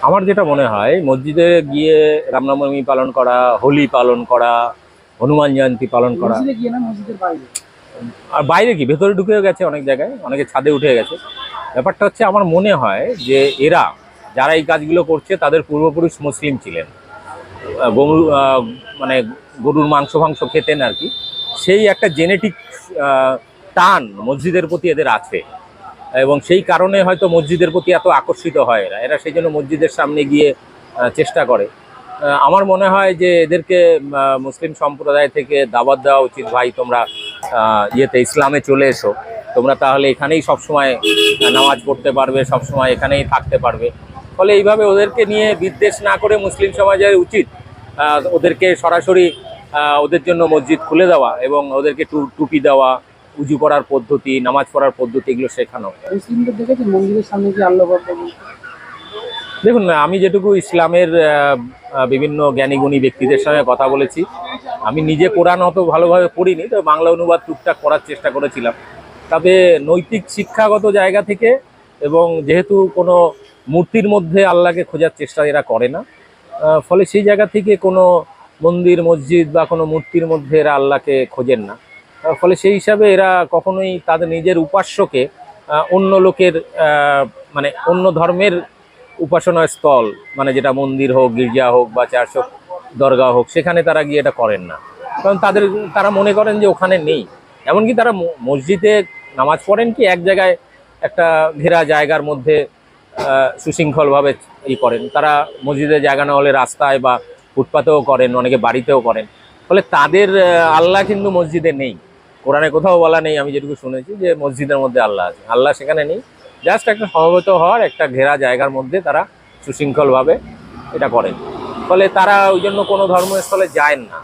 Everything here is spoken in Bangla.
আমার যেটা মনে হয় মসজিদে গিয়ে রামনবমী পালন করা, হোলি পালন করা, হনুমান জয়ন্তী পালন করা, মসজিদে গিয়ে না, মসজিদের বাইরে। আর বাইরে কি ভেতরে ঢুকেও গেছে, অনেক জায়গায় অনেকে ছাদে উঠে গেছে। ব্যাপারটা হচ্ছে আমার মনে হয় যে এরা যারা এই কাজগুলো করছে তাদের পূর্বপুরুষ মুসলিম ছিলেন, গরু মানে গরুর মাংস ফাংস খেতেন আর কি। সেই একটা জেনেটিক টান মসজিদের প্রতি এদের আছে, এবং সেই কারণে হয়তো মসজিদের প্রতি এত আকর্ষিত হয় এরা এরা সেই জন্য মসজিদের সামনে গিয়ে চেষ্টা করে। আমার মনে হয় যে এদেরকে মুসলিম সম্প্রদায় থেকে দাওয়াত দেওয়া উচিত, ভাই তোমরা ইসলামে চলে এসো, তোমরা তাহলে এখানেই সবসময় নামাজ পড়তে পারবে, সবসময় এখানেই থাকতে পারবে। ফলে এইভাবে ওদেরকে নিয়ে বিদ্বেষ না করে মুসলিম সমাজের উচিত ওদেরকে সরাসরি ওদের জন্য মসজিদ খুলে দেওয়া এবং ওদেরকে টুপি দেওয়া, উজু করার পদ্ধতি, নামাজ পড়ার পদ্ধতি এগুলো শেখানো। মুসলিমদের দেখেছেন মন্দিরের সামনে গিয়ে আল্লাহু আকবার বলতে? দেখুন, আমি যেটুকু ইসলামের বিভিন্ন জ্ঞানীগুণী ব্যক্তিদের সঙ্গে কথা বলেছি, আমি নিজে কোরআন অত ভালোভাবে পড়িনি, তো বাংলা অনুবাদ টুকটাক করার চেষ্টা করেছিলাম। তবে নৈতিক শিক্ষাগত জায়গা থেকে, এবং যেহেতু কোনো মূর্তির মধ্যে আল্লাহকে খোঁজার চেষ্টা এরা করে না, ফলে সেই জায়গা থেকে কোনো মন্দির মসজিদ বা কোনো মূর্তির মধ্যে এরা আল্লাহকে খোঁজেন না। ফলে সেই হিসাবে এরা কখনোই তাদের নিজের উপাস্যকে অন্য লোকের মানে অন্য ধর্মের উপাসনা স্থল, মানে যেটা মন্দির হোক, গির্জা হোক বা চার্চ দরগা হোক, সেখানে তারা গিয়ে এটা করেন না। কারণ তারা মনে করেন যে ওখানে নেই। এমনকি তারা মসজিদে নামাজ পড়েন কি এক জায়গায় একটা ঘেরা জায়গার মধ্যে সুশৃঙ্খলভাবে করেন। তারা মসজিদে জায়গা না হলে রাস্তায় বা ফুটপাতেও করেন, অনেকে বাড়িতেও করেন। ফলে তাদের আল্লাহ কিন্তু মসজিদে নেই। কোরআনে কোথাও বলা নেই, আমি যেটুকু শুনেছি, যে মসজিদের মধ্যে আল্লাহ আছে। আল্লাহ সেখানে নেই। জাস্ট একটা সমবেত হওয়ার একটা ঘেরা জায়গার মধ্যে তারা সুশৃঙ্খলভাবে এটা করেন। ফলে তারা ওই জন্য কোনো ধর্মস্থলে যায় না।